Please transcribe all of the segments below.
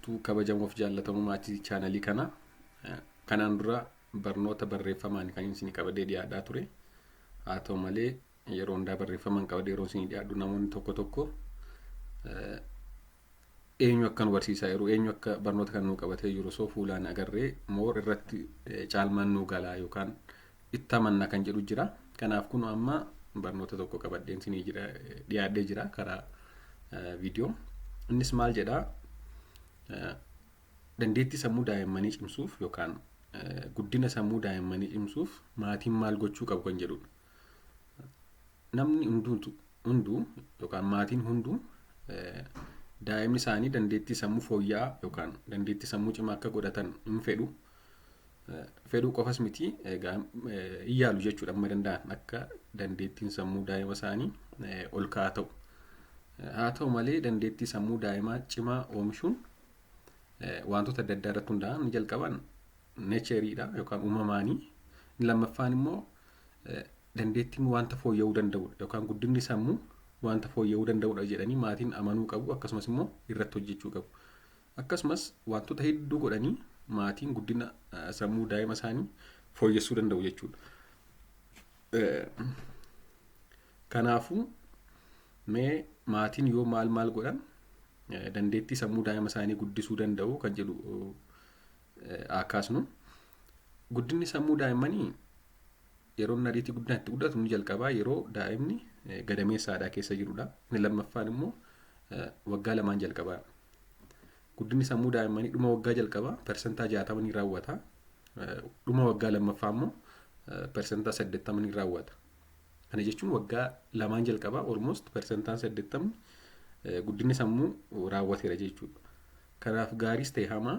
Hordoftuu kabajamuuf jaallatamu maatii chaanalii kana kanaan dura barnoota barreeffamaan kan isin qabadee dhiyaadhaa ture. Haa ta'u malee yeroo hundaa barreeffamaan qabadee yeroo isin dhiyaadhu namoonni tokko tokko eenyu akka nu barsiisaa jiru eenyu akka barnoota kan nu qabatee jiru osoo fuulaan agarree moor irratti caalmaan nu galaa yookaan itti amannaa kan jedhu jira. Kanaaf kun amma barnoota tokko qabadeen isin dhiyaadhee jira karaa viidiyoo. Innis maal jedhaa? Dandeettii sammuu daa'immanii cimsuuf yookaan guddina sammuu daa'immanii cimsuuf maatiin maal gochuu qabu kan jedhudha. Namni hunduu yookaan maatiin hunduu daa'imni isaanii dandeettii sammuu fooyya'aa yookaan dandeettii sammuu cimaa akka godhatan hin fedhu. Fedhuu qofas miti hin yaalu jechuudha amma danda'an akka dandeettiin sammuu daa'ima isaanii ol ka'aa ta'u. Haa ta'u malee dandeettii sammuu daa'imaa cimaa oomishuun wantoota adda addaa irratti hundaa'an ni jalqaban neecheriidha yookaan uumamaanii. Lammaffaan immoo dandeettiin wanta fooyya'uu danda'udha yookaan guddinni sammuu wanta fooyya'uu danda'udha jedhanii maatiin amanuu qabu. Akkasumas immoo irratti hojjechuu qabu. Akkasumas wantoota hedduu godhanii maatiin guddina sammuu daa'ima isaanii fooyyessuu danda'u jechuudha. Kanaafuu mee maatiin yoo maal godhan dandeettii sammuu daa'ima isaanii guddisuu danda'u kan jedhu akaasnu. Guddinni sammuu daa'immanii yeroo ariitii guddaan itti guddatu ni jalqabaa yeroo daa'imni gadameessaadhaa keessa jirudha. Inni lammaffaan immoo waggaa lamaan jalqabaa. Guddinni sammuu daa'immanii dhuma waggaa jalqabaa persentaa 60 ni raawwata. Dhuma waggaa lammaffaa immoo persentaa 80 ni raawwata. Kana jechuun waggaa lamaan jalqabaa almost persentaan 80 guddinni sammuu raawwateera jechuudha. Kanaaf gaariis ta'e hamaa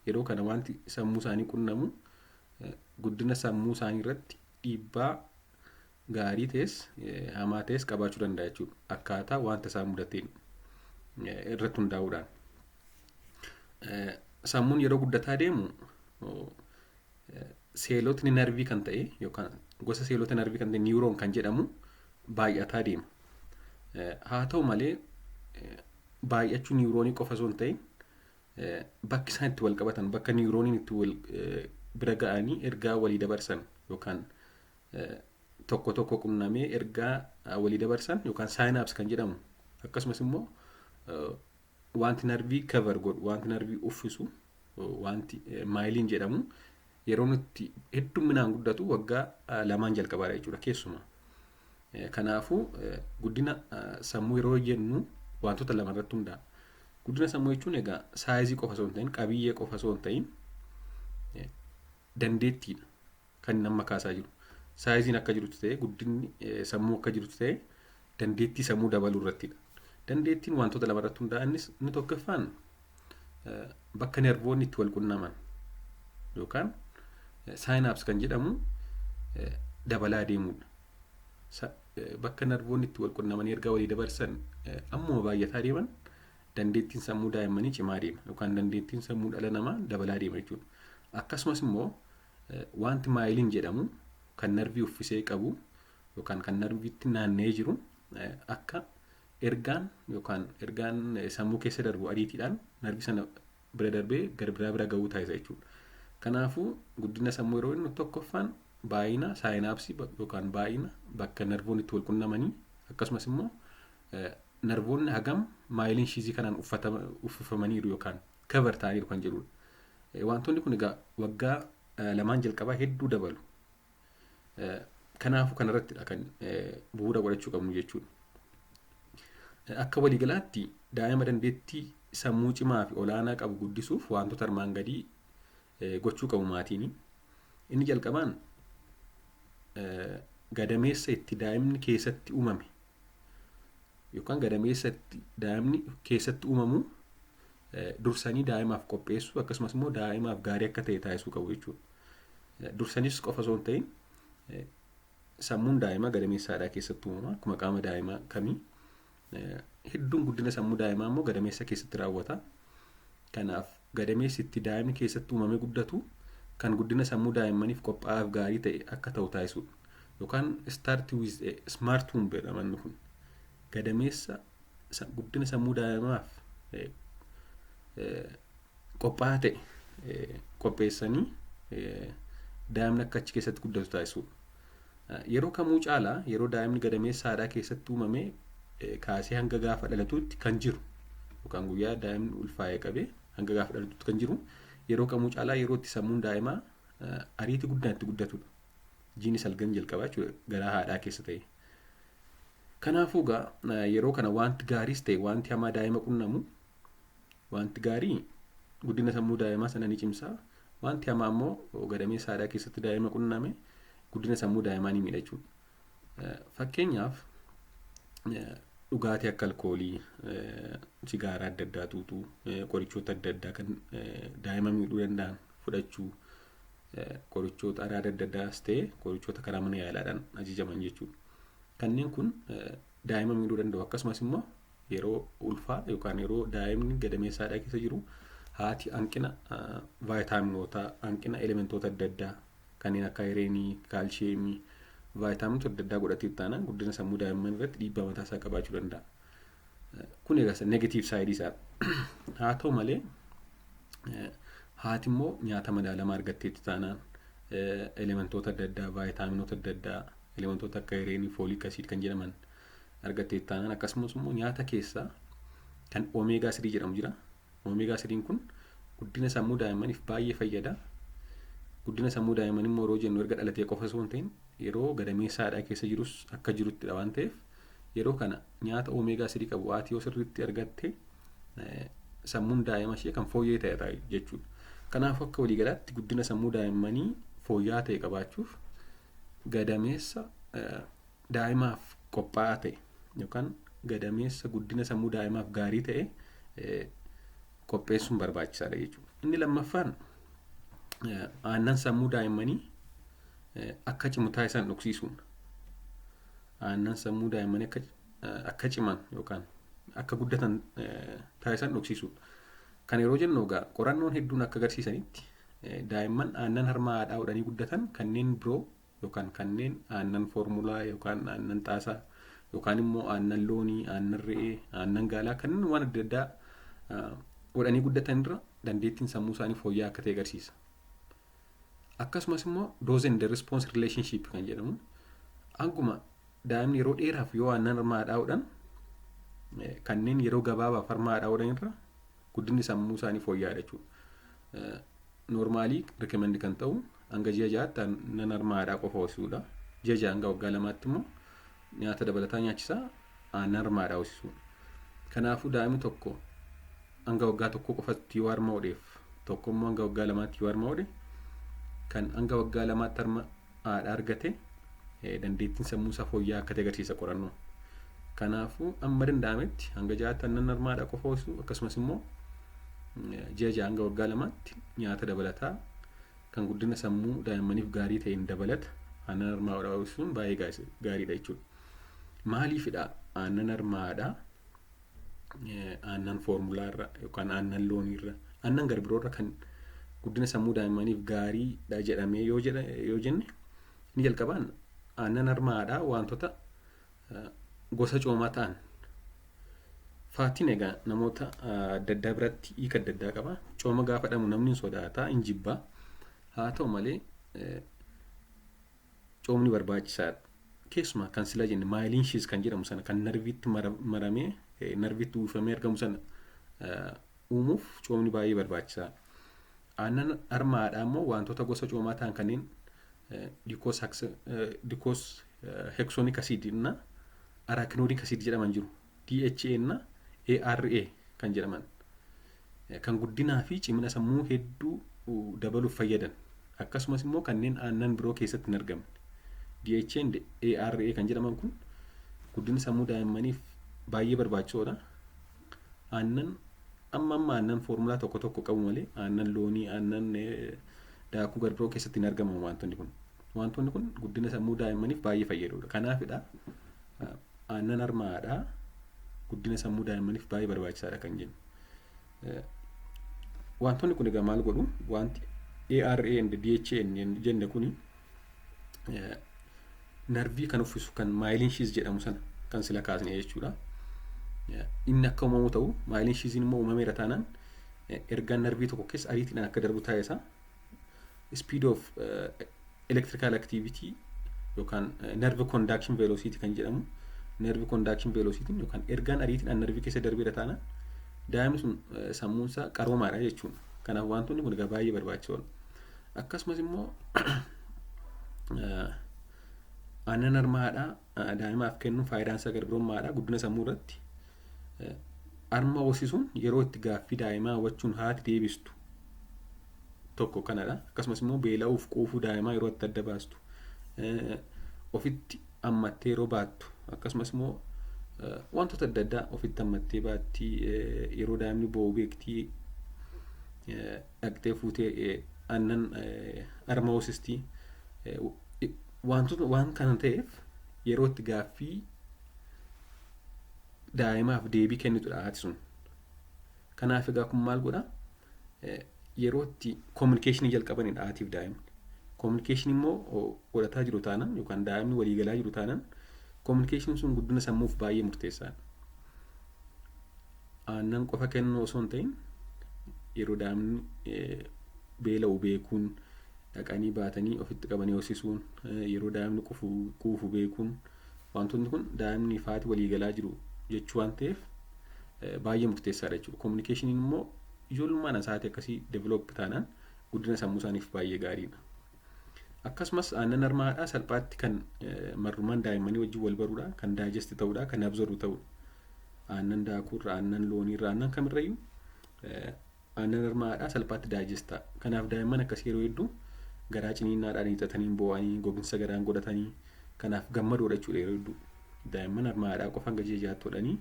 yeroo kana wanti sammuu isaanii qunnamu guddina sammuu isaanii irratti dhiibbaa gaarii ta'es hamaa ta'es qabaachuu danda'a jechuudha. Akkaataa wanta isaan mudateen irratti hundaa'uudhaan. Sammuun yeroo guddataa deemu seelotni narvii kan ta'e yookaan gosa seelota narvii kan ta'e niiroon kan jedhamu baay'ataa deema. Haa ta'u malee baay'achuu niiroonii qofa osoo hin ta'in bakki isaan itti wal qabatan bakka niirooniin itti wal bira ga'anii ergaa walii dabarsan yookaan tokko qunnamee ergaa walii dabarsan yookaan saayinaapsi kan jedhamu. Akkasumas immoo wanti narvii cover godhu wanti narvii uffisu wanti maayiliin jedhamu yeroo nuti hedduminaan guddatu waggaa lamaan jalqabaadha jechuudha keessumaa. Kanaafuu guddina sammuu yeroo jennu wantoota lama irratti hundaa'a. Guddina sammuu jechuun egaa saayizii qofa osoo hin ta'in qabiyyee qofa osoo hin ta'in dandeettiidha kan inni amma kaasaa jiru. Saayiziin akka jirutti ta'e guddinni sammuu akka jirutti ta'e dandeettii sammuu dabaluu irrattidha. Dandeettiin wantoota lama irratti hundaa'a. Innis inni tokkoffaan bakka nervoonni itti wal qunnaman yookaan saayinaapsi kan jedhamu dabalaa deemudha. Bakka nervoonni itti wal qunnamanii ergaa walii dabarsan ammuma baay'ataa deeman dandeettiin sammuu daa'immanii cimaa deema yookaan dandeettiin sammuu dhala namaa dabalaa deema jechuudha. Akkasumas immoo wanti maayiliin jedhamu kan narvii uffisee qabu yookaan kan narviitti naanna'ee jiru akka ergaan sammuu keessa darbu ariitiidhaan narvii sana bira darbee gara biraa bira ga'uu taasisa jechuudha. Kanaafuu guddina sammuu yeroo inni tokkoffaan baay'ina saayinaapsii yookaan baay'ina bakka nervoonni itti wal qunnamanii akkasumas immoo nervoonni hagam maayiliin shiizii kanaan uffifamaniiru yookaan cover ta'aniiru kan jedhudha. Wantoonni kun egaa waggaa lamaan jalqabaa hedduu dabalu. Kanaafuu kanarrattidha kan bu'uura godhachuu qabnu jechuudha. Akka waliigalaatti daa'ima dandeettii sammuu cimaa fi olaanaa qabu guddisuuf wantoota armaan gadii gochuu qabu maatiin. Inni jalqabaan gadameessa itti daa'imni keessatti uumame yookaan gadameessa itti daa'imni keessatti uumamu dursanii daa'imaaf qopheessuu akkasumas immoo daa'imaaf gaarii akka ta'e taasisuu qabu jechuudha. Dursanis qofa osoo hin ta'in sammuun daa'imaa gadameessaadhaa keessatti uumama akkuma qaama daa'imaa kamii. Hedduun guddina sammuu daa'imaa immoo gadameessa keessatti raawwata. Kanaaf gadameessi itti daa'imni keessatti uumamee guddatu kan guddina sammuu daa'immaniif qophaa'aaf gaarii ta'e akka ta'u taasisudha. Yookaan start with a smart womb jedhaman kun gadameessa guddina sammuu daa'imaaf qophaa'aa ta'e qopheessanii daa'imni akka achi keessatti guddatu taasisuudha. Yeroo kamuu caalaa yeroo daa'imni gadameessa haadhaa keessatti uumamee kaasee hanga gaafa dhalatuutti kan jiru yookaan guyyaa daa'imni ulfaa'ee qabee hanga gaafa dhalatuutti kan jiru yeroo kamuu caalaa yeroo itti sammuun daa'imaa ariitii guddaan itti guddatudha. Jiini salgan jalqabaa jechuudha garaa haadhaa keessa ta'e. Kanaafuu yeroo kana wanti gaariis ta'e wanti hamaa daa'ima qunnamu wanti gaarii guddina sammuu daa'imaa sana ni cimsaa. Wanti hamaa immoo gadameessa haadhaa keessatti daa'ima qunname guddina sammuu daa'imaa ni miidha jechuudha. Fakkeenyaaf dhugaatii akka alkoolii, sigaaraa adda addaa tuutuu, qorichoota adda addaa kan daa'ima miidhuu danda'an fudhachuu, qorichoota adda addaas ta'e qorichoota karaa mana yaalaadhaan ajajaman jechuudha. Kanneen kun daa'ima miidhuu danda'u. Akkasumas immoo yeroo ulfaa yookaan yeroo daa'imni gadameessa haadhaa keessa jiru haati hanqina vaayitaaminootaa, hanqina elementoota adda addaa kanneen akka ayireenii, kaalshiyeemii, vaayitaaminota adda addaa godhatee taanaan guddina sammuu daa'imman irratti dhiibbaa mataa isaa qabaachuu danda'a. Kun egaa negatiiv saayidii isaa. Haa ta'u malee haati immoo nyaata madaalamaa argatteetti taanaan elementoota adda addaa, vaayitaaminota adda addaa, elementoota akka ayireenii, fooliik asiid kan jedhaman argatteetti taanaan akkasumas immoo nyaata keessaa kan oomeegaa 3 jedhamu jira. Oomeegaa 3 kun guddina sammuu daa'immaniif baay'ee fayyada. Guddina sammuu daa'immanii immoo yeroo jennu erga dhalatee qofa osoo hin ta'in yeroo gadameessa haadhaa keessa jirus akka jiruttidha waan ta'eef yeroo kana nyaata oomeegaa 3 qabu haati yoo sirriitti argatte sammuun daa'ima ishee kan fooyya'ee ta'e jechuudha. Kanaafuu akka waliigalaatti guddina sammuu daa'immanii fooyya'aa ta'e qabaachuuf gadameessa daa'imaaf qophaa'aa ta'e yookaan gadameessa guddina sammuu daa'imaaf gaarii ta'e qopheessuun barbaachisaadha jechuudha. Inni lammaffaan aannan sammuu daa'immanii akka cimu taasisan dhugsiisuun. Aannan sammuu daa'immanii akka ciman yookaan akka guddatan taasisan dhugsiisuudha. Kan yeroo jennu egaa qorannoon hedduun akka agarsiisanitti daa'imman aannan harma haadhaa hodhanii guddatan kanneen biroo yookaan kanneen aannan foormulaa yookaan aannan xaasaa yookaan immoo aannan loonii, aannan re'ee, aannan gaalaa kanneen waan adda addaa hodhanii guddatan irra dandeettiin sammuu isaanii fooyya'aa akka ta'e agarsiisa. Akkasumas immoo dose and response relationship kan jedhamu hanguma daa'imni yeroo dheeraaf yoo aannan harma haadhaa hodhan kanneen yeroo gabaabaaf harma haadhaa hodhan irra guddinni sammuu isaanii fooyya'aadha jechuudha. Noormaalii rikamendi kan ta'u hanga ji'a 6tti aannan harma haadhaa qofa hoosisuudha. Ji'a 6 hanga waggaa 2tti immoo nyaata dabalataa nyaachisaa aannan harma haadhaa hoosisuudha. Kanaafuu daa'imni tokko hanga waggaa 1 qofatti yoo harma hodheef tokko immoo hanga waggaa 2tti yoo harma hodhe kan hanga waggaa 2tti harma haadhaa argate dandeettiin sammuu isaa fooyya'aa akka ta'e agarsiisa qorannoon. Kanaafuu amma danda'ametti hanga 6tti aannan harma haadhaa qofa hoosisuu akkasumas immoo ji'a 6 hanga waggaa 2tti nyaata dabalataa kan guddina sammuu daa'immaniif gaarii ta'een dabalata aannan harma haadhaa hoosisuun baay'ee gaariidha jechuudha. Maaliifidha aannan harma haadhaa aannan foormulaarra yookaan aannan looniirra aannan garbiroorra kan guddina sammuu daa'immaniif gaariidha jedhamee yoo jenne ni jalqabaan aannan harma haadhaa wantoota gosa coomaa ta'an faatiin egaa namoota adda addaa biratti hiika adda addaa qaba. Cooma gaafa dhamu namni sodaata hin jibbaa. Haa ta'u malee coomni barbaachisaadha. Keessumaa kan sila jenne maayiliin shiis kan jedhamu sana kan narviitti maramee narviitti uwwifamee argamu sana uumuuf coomni baay'ee barbaachisaadha. Aannan harma haadhaa immoo wantoota gosa coomaa ta'an kanneen dikoos heksonic acid na arachidonic acid jedhaman jiru. DHA na ARA kan jedhaman kan guddinaa fi cimina sammuu hedduu dabaluuf fayyadan. Akkasumas immoo kanneen aannan biroo keessatti hin argamne. DHA and ARA kan jedhaman kun guddina sammuu daa'immaniif baay'ee barbaachisoodha. Aannan amma aannan foormulaa tokko tokko qabu malee aannan loonii, aannan daakuu garbiroo keessatti hin argaman wantoonni kun. Wantoonni kun guddina sammuu daa'immaniif baay'ee fayyadoodha. Kanaafidha aannan harma haadhaa guddina sammuu daa'immaniif baay'ee barbaachisaadha kan jennu. Wantoonni kun egaa maal godhu? Wanti ARA and DHA jenne kuni narvii kan uffisu kan maayiliin shiis jedhamu sana kan sila kaasne jechuudha. Inni akka uumamu ta'u maayiliin shiisiin immoo uumameera taanaan ergaan narbii tokko keessa ariitiidhaan akka darbu taasisaa. Speed of electrical activity yookaan nerve conduction velocity kan jedhamu. Nerve conduction velocity yookaan ergaan ariitiidhaan narbii keessa darbeera taana daa'imni sun sammuun isaa qaroomaadha jechuudha. Kanaaf wantoonni kun egaa baay'ee barbaachisoodha. Akkasumas immoo aannan harma haadhaa daa'imaaf kennu faayidaan isaa gargaarummaadha guddina sammuu irratti. Harma hoosisuun yeroo itti gaaffii daa'imaa hawwachuun haati deebistu tokko kanadha. Akkasumas immoo beela'uuf quufuu daa'imaa yeroo itti adda baastu. Ofitti hammattee yeroo baattu. Akkasumas immoo wantoota adda addaa ofitti hammattee baatti yeroo daa'imni boo'u beektii dhaqxee fuutee aannan harma hoosistii. Waan kana ta'eef yeroo itti gaaffii daa'imaaf deebii kennitudha haati sun. Kanaaf egaa kun maal godhaa? Yeroo itti communicationii jalqabanidha haatiif daa'imni. Communication immoo godhataa jiru taanaan yookaan daa'imni waliigalaa jiru taanaan communication sun guddina sammuuf baay'ee murteessaadha. Aannan qofa kennuu osoo hin ta'in yeroo daa'imni beela'u beekuun dhaqanii baatanii ofitti qabanii hoosisuun yeroo daa'imni quufu beekuun wantoonni kun daa'imni fi haati waliigalaa jiru jechuu waan ta'eef baay'ee murteessaadha jechuudha. Communication immoo ijoollummaan isaati akkasii develop taanaan guddina sammuu isaaniif baay'ee gaariidha. Akkasumas aannan harma haadhaa salphaatti kan marrumaan daa'immanii wajjin wal baruudha, kan daayijesti ta'uudha, kan absorbu ta'uudha. Aannan daakuurraa, aannan looniirraa, aannan kamirrayyuu aannan harma haadhaa salphaatti daayijesta. Kanaaf daa'imman akkasii yeroo hedduu garaa ciniinnaadhaan hiixatanii boo'anii gogiinsa garaan godhatanii kanaaf gammadoodha jechuudha yeroo hedduu. Daa'imman harma haadhaa qofa hanga ji'a jahaatti hodhanii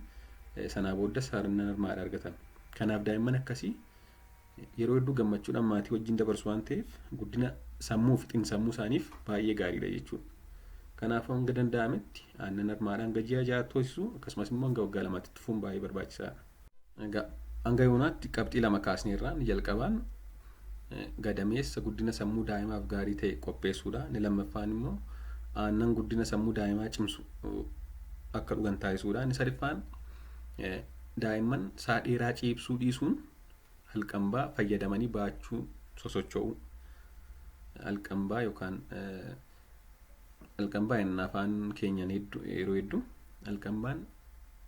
sanaa booddas aannan harma haadhaa argatan. Kanaaf daa'imman akkasii yeroo hedduu gammachuudhaan maatii wajjin dabarsu waan ta'eef guddina sammuu fi xiinsammuu isaaniif baay'ee gaariidha jechuudha. Kanaaf hanga danda'ametti aannan harma haadhaa hanga ji'a jahaatti hoosisuu akkasumas immoo hanga waggaa lamaatti tufuun baay'ee barbaachisaadha. Egaa hanga yoonaatti qabxii lama kaasneerraa ni jalqabaan gadameessa guddina sammuu daa'imaaf gaarii ta'e qopheessuudha. Ni lammaffaan immoo aannan guddina sammuu daa'imaa cimsu akka dhugan taasisuudha. Ni sadaffaan daa'imman sa'a dheeraa ciibsuu dhiisuun halqambaa fayyadamanii baachuu sosocho'u. Halqambaa yookaan halqambaa inni afaan keenyaan yeroo hedduu halqambaan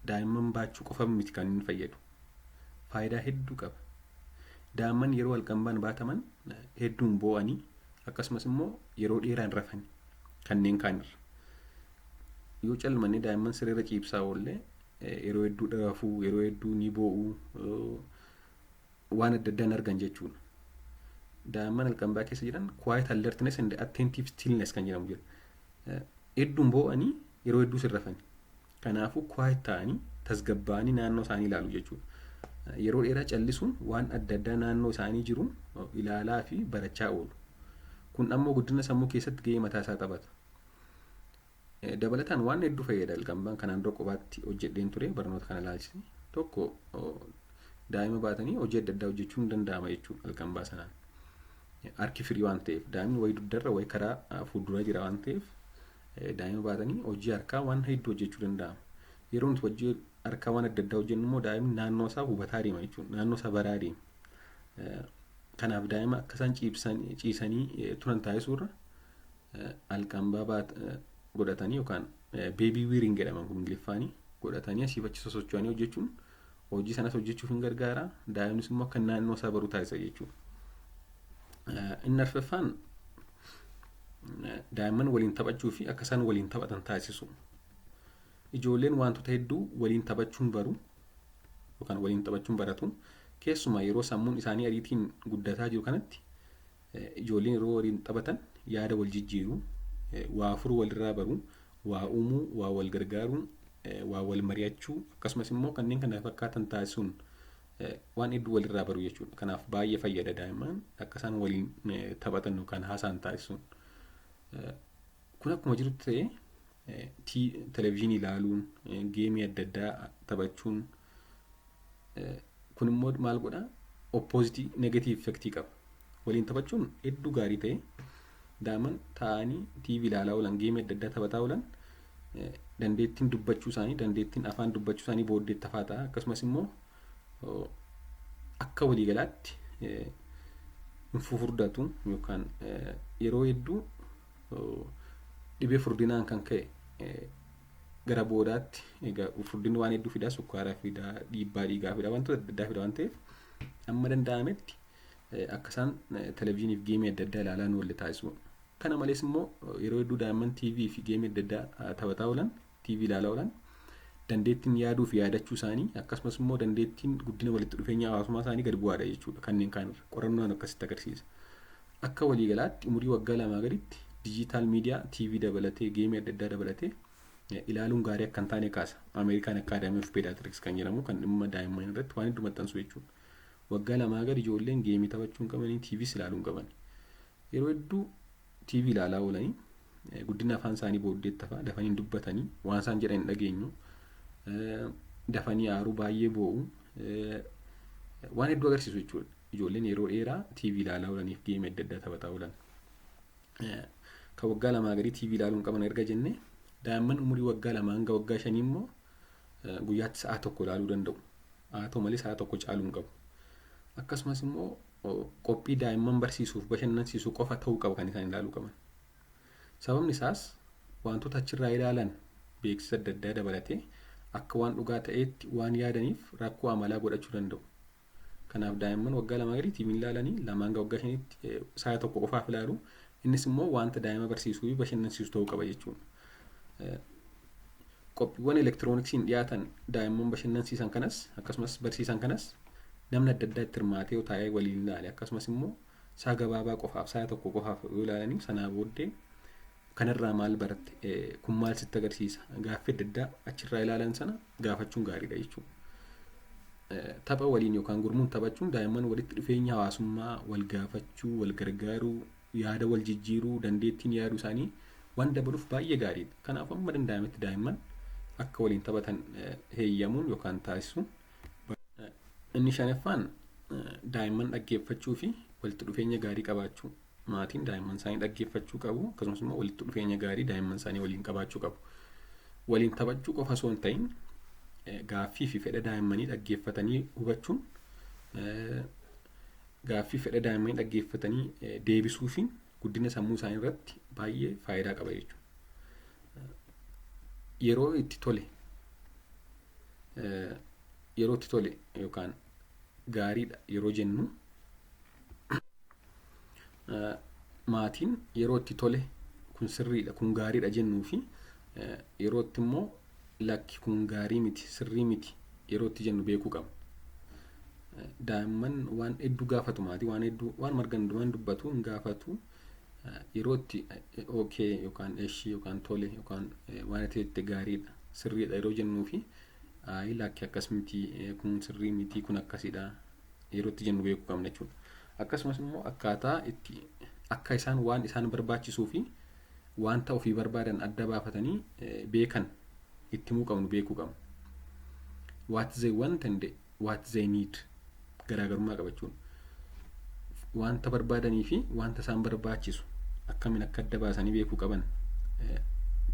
daa'imman baachuu qofa miti kan inni fayyadu. Faayidaa hedduu qaba. Daa'imman yeroo halqambaan baataman hedduun boo'anii akkasumas immoo yeroo dheeraan rafan kanneen kaanirra. Yoo calmanne daa'imman sirriitti ciibsaa oollee yeroo hedduu rafuu, yeroo hedduu ni boo'u waan adda addaan argan jechuudha. Daa'imman halqambaa keessa jiran quiet alertness and attentive stillness kan jedhamu jira. Hedduun boo'anii yeroo hedduu sirrafan. Kanaafuu quiet ta'anii tasgabbaa'anii naannoo isaanii ilaalu jechuudha. Yeroo dheeraa callisuun waan adda addaa naannoo isaanii jiru ilaalaa fi barachaa oolu. Kun ammoo guddina sammuu keessatti gahee mataa isaa taphata. Dabalataan waan hedduu fayyada halqambaan kanaan dura kophaatti hojjedheen ture barnoota kana ilaalchise. Tokko daa'ima baatanii hojii adda addaa hojjechuun ni danda'ama jechuudha halqambaa sanaan. Harki firii waan ta'eef daa'imni wayii dugdarra wayii karaa fuuldura jira waan ta'eef daa'ima baatanii hojii harkaa waan hedduu hojjechuu danda'ama. Yeroo nuti hojii harkaa waan adda addaa hojjennu immoo daa'imni naannoo isaa hubataa deema jechuudha. Naannoo isaa baraa deema. Kanaaf daa'ima akka isaan ciisanii turan taasisuurra halqambaa godhatanii yookaan beebii wiiriin jedhama kun ingiliffaanii godhatanii asiif achi sosocho'anii hojjechuun hojii sanas hojjechuuf hin gargaara. Daa'imnis immoo akka naannoo isaa baruu taasisa jechuudha. Inni arfaffaan daa'imman waliin taphachuu fi akka isaan waliin taphatan taasisu. Ijoolleen wantoota hedduu waliin taphachuun baru yookaan waliin taphachuun baratu. Keessumaa yeroo sammuun isaanii ariitiin guddataa jiru kanatti ijoolleen yeroo waliin taphatan yaada wal jijjiiru, waa furuu walirraa baru, waa uumuu, waa wal gargaaruu, waa wal mari'achuu akkasumas immoo kanneen kana fakkaatan taasisuun waan hedduu walirraa baru jechuudha. Kanaaf baay'ee fayyada daa'imman akka isaan waliin taphatan yookaan haasa'an taasisuun. Kun akkuma jirutti ta'ee televezyiinii ilaaluun, geemii adda addaa taphachuun kun immoo maal godhaa? Oppozitii negatiivii effektii qaba. Waliin taphachuun hedduu gaarii ta'e daa'imman taa'anii TV ilaalaa oolan, geemii adda addaa taphataa oolan dandeettiin dubbachuu isaanii, dandeettiin afaan dubbachuu isaanii booddeetti hafaa ta'a. Akkasumas immoo akka waliigalaatti hin furdatu yookaan yeroo hedduu dhibee furdinaan kan ka'e gara boodaatti egaa furdinni waan hedduu fidaa, sukkaaraa fidaa, dhiibbaa dhiigaa fidaa, wantoota adda addaa fidaa waan ta'eef amma danda'ametti akka isaan televezyiinii fi geemii adda addaa ilaalaa nu walli taasisu. Kana malees immoo yeroo hedduu daa'imman TV fi geemii adda addaa taphataa oolan, TV ilaalaa oolan dandeettiin yaaduu fi yaadachuu isaanii akkasumas immoo dandeettiin guddina walitti dhufeenya hawaasummaa isaanii gadi bu'aadha jechuudha. Kanneen kaanirra qorannoon akkasitti agarsiisa. Akka waliigalaatti umurii waggaa 2 gaditti diijitaal miidiyaa TV dabalatee geemii adda addaa dabalatee ilaaluun gaarii akka hin taane kaasa. Ameerikaan Academy of Pediatrics kan jedhamu kan dhimma daa'imman irratti waan hedduu maxxansu jechuudha. Waggaa 2 gadi ijoolleen geemii taphachuu hin qabanii, TVs ilaaluu hin qaban. Yeroo hedduu TV ilaalaa oolanii guddina afaan isaanii booddeetti hafaa, dafanii dubbatanii waan isaan jedhan hin dhageenyu, dafanii aaruu baay'ee boo'u, waan hedduu agarsiisu jechuudha. Ijoolleen yeroo dheeraa TV ilaalaa oolaniif geemii adda addaa taphataa oolan. Kan waggaa 2 gadi TV ilaaluu hin qaban erga jennee daa'imman umurii waggaa 2 hanga waggaa 5 immoo guyyaatti sa'a tokko ilaaluu danda'u. Haa ta'u malee sa'a tokko caaluu hin qabu. Akkasumas immoo qophii daa'imman barsiisuuf bashannansiisuu qofa ta'uu qaba kan isaan ilaaluu qaban. Sababni isaas wantoota achirraa ilaalan beeksisa adda addaa dabalatee akka waan dhugaa ta'eetti waan yaadaniif rakkoo amalaa godhachuu danda'u. Kanaaf daa'imman waggaa 2 gadi TV ilaalanii 2 hanga waggaa 5tti sa'a tokko qofaaf ilaalu. Innis immoo wanta daa'ima barsiisuu fi bashannansiisuu ta'uu qaba jechuudha. Qophiiwwan elektirooniksiin dhiyaatan daa'imman bashannansiisan kanas akkasumas barsiisan kanas namni adda addaa itti hirmaatee yoo taa'ee waliin ilaale akkasumas immoo sa'a gabaabaa qofaaf sa'a tokko qofaaf yoo ilaalanii sanaa booddee kanarraa maal baratte kun maal sitti agarsiisa gaaffii adda addaa achirraa ilaalan sana gaafachuun gaariidha jechuudha. Tapha waliin yookaan gurmuun taphachuun daa'imman walitti dhufeenya hawaasummaa, wal gaafachuu, wal gargaaruu, yaada wal jijjiiruu, dandeettiin yaaduu isaanii waan dabaluuf baay'ee gaariidha. Kanaaf amma danda'ametti daa'imman akka waliin taphatan heeyyamuun yookaan taasisuun. Inni 5ffaan daa'imman dhaggeeffachuu fi walitti dhufeenya gaarii qabaachuu. Maatiin daa'imman isaanii dhaggeeffachuu qabu akkasumas immoo walitti dhufeenya gaarii daa'imman isaanii waliin qabaachuu qabu. Waliin taphachuu qofa osoo hin ta'in gaaffii fi fedha daa'immanii dhaggeeffatanii hubachuun gaaffii fedha daa'immanii dhaggeeffatanii deebisuu fi guddina sammuu isaanii irratti baay'ee faayidaa qaba jechuudha. Yeroo itti tole yookaan gaariidha yeroo jennu maatiin yeroo itti tole kun sirriidha kun gaariidha jennuu fi yeroo itti immoo lakki kun gaarii miti sirrii miti yeroo itti jennu beekuu qabna. Daa'imman waan hedduu gaafatu maatii waan margan waan dubbatu hin gaafatu. Yeroo itti okay yookaan eshi yookaan tole yookaan waan itti gaariidha sirriidha yeroo jennuu fi lakki akkas miti kun sirrii miti kun akkasidha yeroo itti jennu beekuu qabna jechuudha. Akkasumas immoo akkaataa itti akka isaan waan isaan barbaachisuu fi wanta ofii barbaadan adda baafatanii beekan itti himuu qabnu beekuu qabna. What they want and what they need garaagarummaa qabachuun wanta barbaadanii fi wanta isaan barbaachisu akkamiin akka adda baasanii beekuu qaban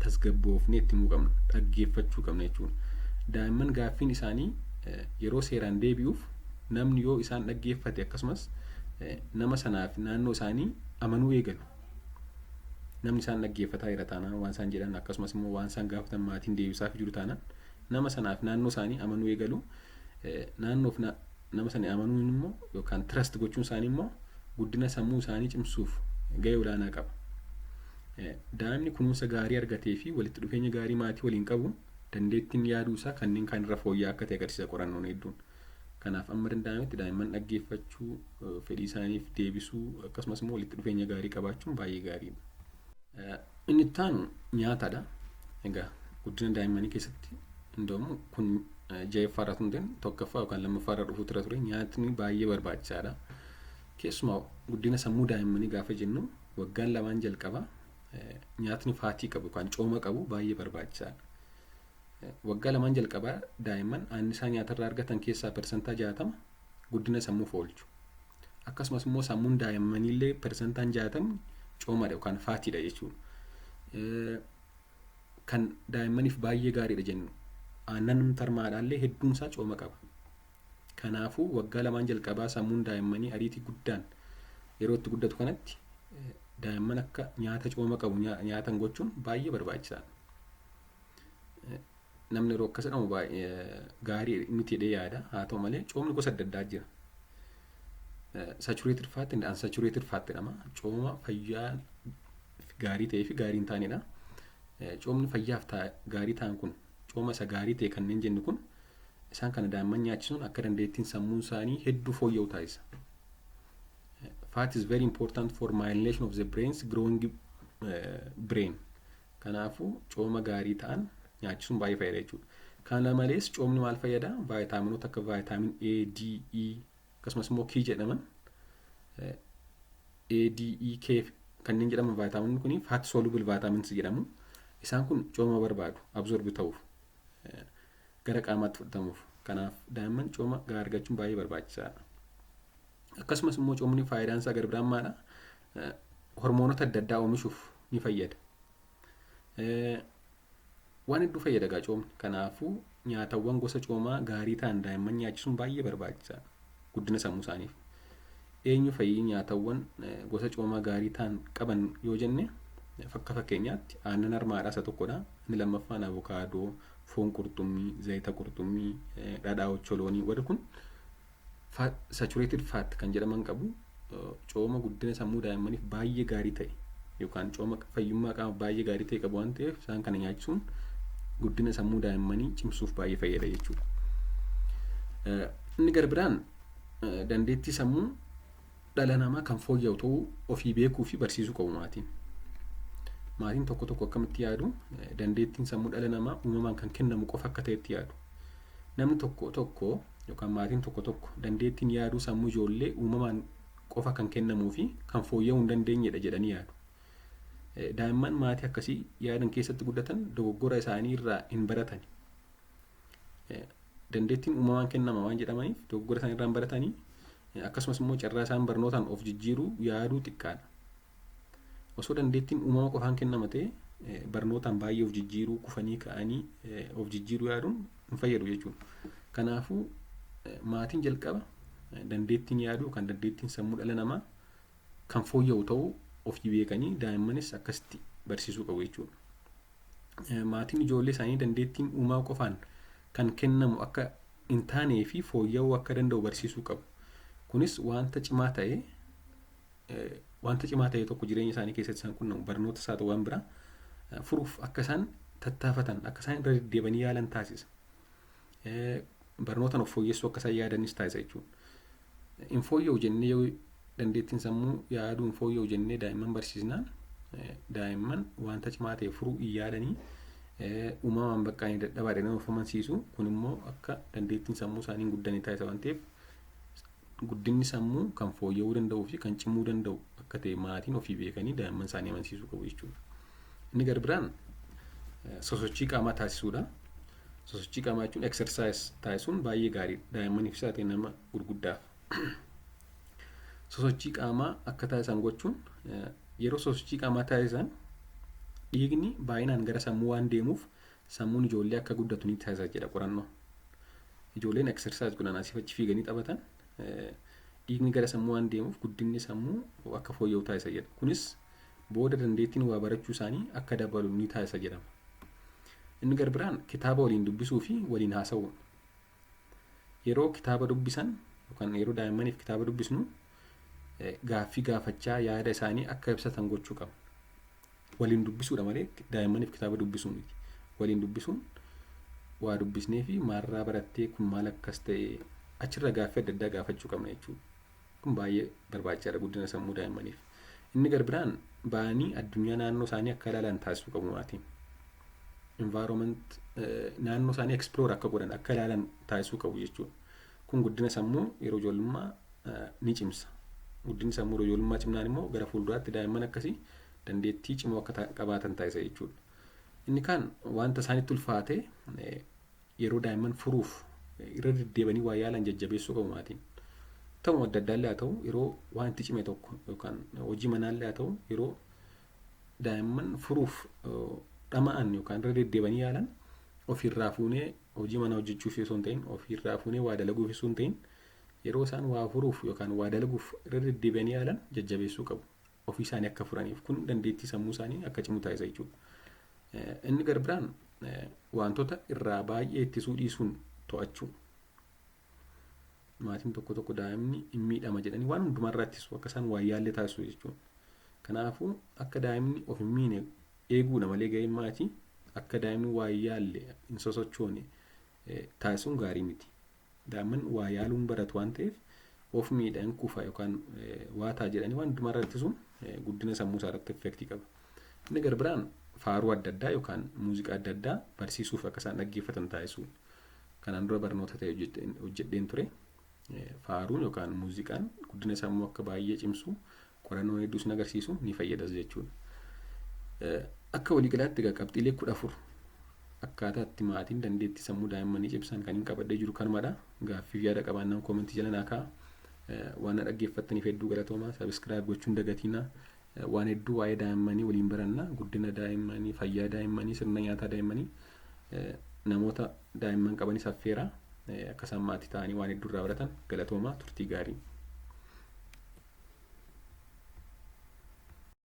tasgabboofnee itti himuu qabna, dhaggeeffachuu qabna jechuudha. Daa'imman gaaffiin isaanii yeroo seeraan deebi'uuf namni yoo isaan dhaggeeffate akkasumas nama sanaaf naannoo isaanii amanuu eegalu. Namni isaan dhaggeeffataa jira taanaan waan isaan jedhan akkasumas immoo waan isaan gaafatan maatiin deebisaaf jiru taanaan nama sanaaf naannoo isaanii amanuu eegalu. Naannoof nama sana amanuun immoo yookaan trust gochuun isaanii immoo guddina sammuu isaanii cimsuuf gahee olaanaa qaba. Daa'imni kunuunsa gaarii argatee fi walitti dhufeenya gaarii maatii waliin qabu dandeettiin yaaduu isaa kanneen kaan irra fooyya'aa akka ta'e agarsiisa qorannoon hedduun. Kanaaf amma danda'ametti daa'imman dhaggeeffachuu, fedhii isaaniif deebisuu akkasumas immoo walitti dhufeenya gaarii qabaachuun baay'ee gaariidha. Inni itti aanu nyaatadha. Egaa guddina daa'immanii keessatti hundoomu kun 6ffaarraa hundeen tokkoffaa yookaan lammaffaarra dhufuu ture nyaatni baay'ee barbaachisaadha. Keessumaa guddina sammuu daa'immanii gaafa jennu waggaan 2 jalqaba nyaatni faatii qabu yookaan cooma qabu baay'ee barbaachisaadha. Waggaa 2 jalqabaa daa'imman annisaa nyaatarraa argatan keessaa persentaa 60 guddina sammuuf oolchu. Akkasumas immoo sammuun daa'immaniillee persentaan 60 coomadha yookaan faatiidha jechuudha. Kan daa'immaniif baay'ee gaariidha jennu aannan tarmaadhaallee hedduun isaa cooma qaba. Kanaafuu waggaa lamaan jalqabaa sammuun daa'immanii ariitii guddaan yeroo itti guddatu kanatti daa'imman akka nyaata cooma qabu nyaatan gochuun baay'ee barbaachisaadha. Namni yeroo akkas jedhamu gaarii miti jedhee yaada. Haa ta'u malee coomni gosa adda addaa jira. Saturated fat and unsaturated fat jedhama. Cooma fayyaa gaarii ta'ee fi gaarii hin taanedha. Coomni fayyaaf gaarii ta'an kun cooma isa gaarii ta'e kanneen jennu kun isaan kana daa'imman nyaachisuun akka dandeettiin sammuun isaanii hedduu fooyya'u taasisa. Fat is very important for myelination of the brain's growing brain. Kanaafuu cooma gaarii ta'an nyaachisuun baay'ee fayyada jechuudha. Kana malees coomni maal fayyada? Vaayitaaminoota akka vaayitaamin A, D, E akkasumas immoo K jedhaman A, D, E, K kanneen jedhaman vaayitaaminni kun fat soluble vitamins jedhamu. Isaan kun cooma barbaadu absorb ta'uuf gara qaamaatti fudhatamuuf. Kanaaf daa'imman cooma gahaa argachuun baay'ee barbaachisaadha. Akkasumas immoo coomni faayidaan isaa gara biraan maadha? Hormoonota adda addaa oomishuuf ni fayyada. Waan hedduu fayyada gaa coomni. Kanaafuu nyaatawwan gosa coomaa gaarii ta'an daa'imman nyaachisuun baay'ee barbaachisaadha guddina sammuu isaaniif. Eenyu fayyii nyaatawwan gosa coomaa gaarii ta'an qaban yoo jenne akka fakkeenyaatti aannan harmaadhaa isa tokkodha. Inni lammaffaan avokaadoo, foon qurxummii, zayita qurxummii, dhadhaa ocholoonii warri kun saturated fat kan jedhaman qabu. Cooma guddina sammuu daa'immaniif baay'ee gaarii ta'e yookaan cooma fayyummaa qaama baay'ee gaarii ta'e qabu waan ta'eef isaan kana nyaachisuun guddina sammuu daa'immanii cimsuuf baay'ee fayyada jechuudha. Inni gara biraan dandeettii sammuu dhala namaa kan fooyya'u ta'uu ofii beekuu fi barsiisuu qabu maatiin. Maatiin tokko tokko akkamitti yaadu dandeettiin sammuu dhala namaa uumamaan kan kennamu qofa akka ta'etti yaadu. Namni tokko tokko yookaan maatiin tokko tokko dandeettiin yaaduu sammuu ijoollee uumamaan qofa kan kennamuu fi kan fooyya'uu hin dandeenyedha jedhanii yaadu. Daa'imman maatii akkasii yaadan keessatti guddatan dogoggora isaanii irraa hin baratan. Dandeettiin uumamaan kennama waan jedhamaniif dogoggora isaanii irraa hin baratanii akkasumas immoo carraa isaan barnootaan of jijjiiruu yaaduu xiqqaadha. Osoo dandeettiin uumama qofaan kennama ta'e barnootaan baay'ee of jijjiiruu kufanii ka'anii of jijjiiruu yaaduun hin fayyadu jechuudha. Kanaafuu maatiin jalqaba dandeettiin yaaduu kan dandeettiin sammuu dhala namaa kan fooyya'u ta'uu ofii beekanii daa'immanis akkasitti barsiisuu qabu jechuudha. Maatiin ijoollee isaanii dandeettiin uumaa qofaan kan kennamu akka hin taanee fi fooyya'uu akka danda'u barsiisuu qabu. Kunis wanta cimaa ta'e tokko jireenya isaanii keessatti isaan quunnamu barnoota isaa ta'uu waan biraa furuuf akka isaan tattaafatan akka isaan irra deddeebi'anii yaalan taasisa. Barnootaan of fooyyessuu akka isaan yaadanis taasisa jechuudha. Hin fooyya'u jennee yoo dandeettiin sammuu yaaduu hin fooyya'u jennee daa'imman barsiisnaan daa'imman wanta cimaa ta'e furuu hin yaadanii uumamaan baqqaanii dadhabaadhaan of amansiisu. Kun immoo akka dandeettiin sammuu isaanii hin guddanne taasisa waan ta'eef guddinni sammuu kan fooyya'uu danda'uu fi kan cimuu danda'u akka ta'e maatiin ofii beekanii daa'imman isaanii amansiisuu qabu jechuudha. Inni gara biraan sosochii qaamaa taasisuudha. Sosochii qaamaa jechuun exercise taasisuun baay'ee gaariidha daa'immaniif isaa ta'e nama gurguddaaf. Sosochii qaamaa akka taasisan gochuun yeroo sosochii qaamaa taasisan dhiigni baay'inaan gara sammuu waan deemuuf sammuun ijoollee akka guddatu ni taasisa jedha qorannoo. Ijoolleen exercise godhan asii achi fiiganii taphatan dhiigni gara sammuu waan deemuuf guddinni sammuu akka fooyya'u taasisa jedha. Kunis booda dandeettiin waa barachuu isaanii akka dabalu ni taasisa jedhama. Inni gara biraan kitaaba waliin dubbisuu fi waliin haasa'uudha. Yeroo kitaaba dubbisan yookaan yeroo daa'immaniif kitaaba dubbisnu gaaffii gaafachaa yaada isaanii akka ibsatan gochuu qaba. Waliin dubbisuudha malee daa'immaniif kitaaba dubbisuu miti. Waliin dubbisuun waa dubbisnee fi maalirraa barattee kun maal akkas ta'e achirra gaaffii adda addaa gaafachuu qabna jechuudha. Kun baay'ee barbaachisaadha guddina sammuu daa'immaniif. Inni gara biraan ba'anii addunyaa naannoo isaanii akka ilaalan taasisuu qabu maatiin. Environment naannoo isaanii explore akka godhan akka ilaalan taasisuu qabu jechuudha. Kun guddina sammuu yeroo ijoollummaa ni cimsa. Guddinni sammuu yeroo ijoollummaa cimnaan immoo gara fuulduraatti daa'imman akkasii dandeettii cimoo akka qabaatan taasisa jechuudha. Inni kaan wanta isaanitti ulfaate yeroo daa'imman furuuf irra deddeebanii waa yaalan jajjabeessuu qabu maatiin. Ta'uu adda addaallee haa ta'u yeroo wanti cime tokko yookaan hojii manaallee haa ta'u yeroo daa'imman furuuf dhama'an yookaan irra deddeebanii yaalan ofirraa fuunee hojii mana hojjechuuf osoo hin ta'in ofirraa fuunee waa dalaguuf osoo hin ta'in yeroo isaan waa furuuf yookaan waa dalaguuf irra deddeebi'anii yaalan jajjabeessuu qabu. Ofii isaanii akka furaniif kun dandeettii sammuu isaanii akka cimu taasisa jechuudha. Inni gara biraan wantoota irraa baay'ee ittisuu dhiisuun to'achuu. Maatiin tokko daa'imni hin miidhama jedhanii waan hundumarraa ittisu akka isaan waa yaallee taasisu jechuudha. Kanaafuu akka daa'imni of hin miine eeguudha malee gaheen maatii akka daa'imni waa yaalle hin sosochoone taasisuun gaarii miti. Daa'imman waa yaaluun baratu waan ta'eef of miidhaan kufa yookaan waa ta'a jedhanii waan hundumarraa ittisuun guddina sammuu isaa irratti effektii qaba. Inni gara biraan faaruu adda addaa yookaan muuziqaa adda addaa barsiisuuf akka isaan dhaggeeffatan taasisuun. Kanaan dura barnoota ta'e hojjedheen ture. Faaruun yookaan muuziqaan guddina sammuu akka baay'ee cimsu qorannoo hedduus agarsiisu ni fayyadas jechuudha. Akka waliigalaatti qabxiilee 14 akkaataa itti maatiin dandeettii sammuu daa'immanii cimsan kan hin qabadhee jiru kanumadha. Gaaffiif yaada qabaannaan koomentii jala naa kaa'a. Waan dhaggeeffattaniif hedduu galatoomaa. Sabiskiraayib gochuun dagatinaa. Waan hedduu waa'ee daa'immanii waliin baranna. Guddina daa'immanii, fayyaa daa'immanii, sirna nyaataa daa'immanii namoota daa'imman qabanis affeera. Akka isaan maatii ta'anii waan hedduu irraa baratan galatoomaa turtii gaarii.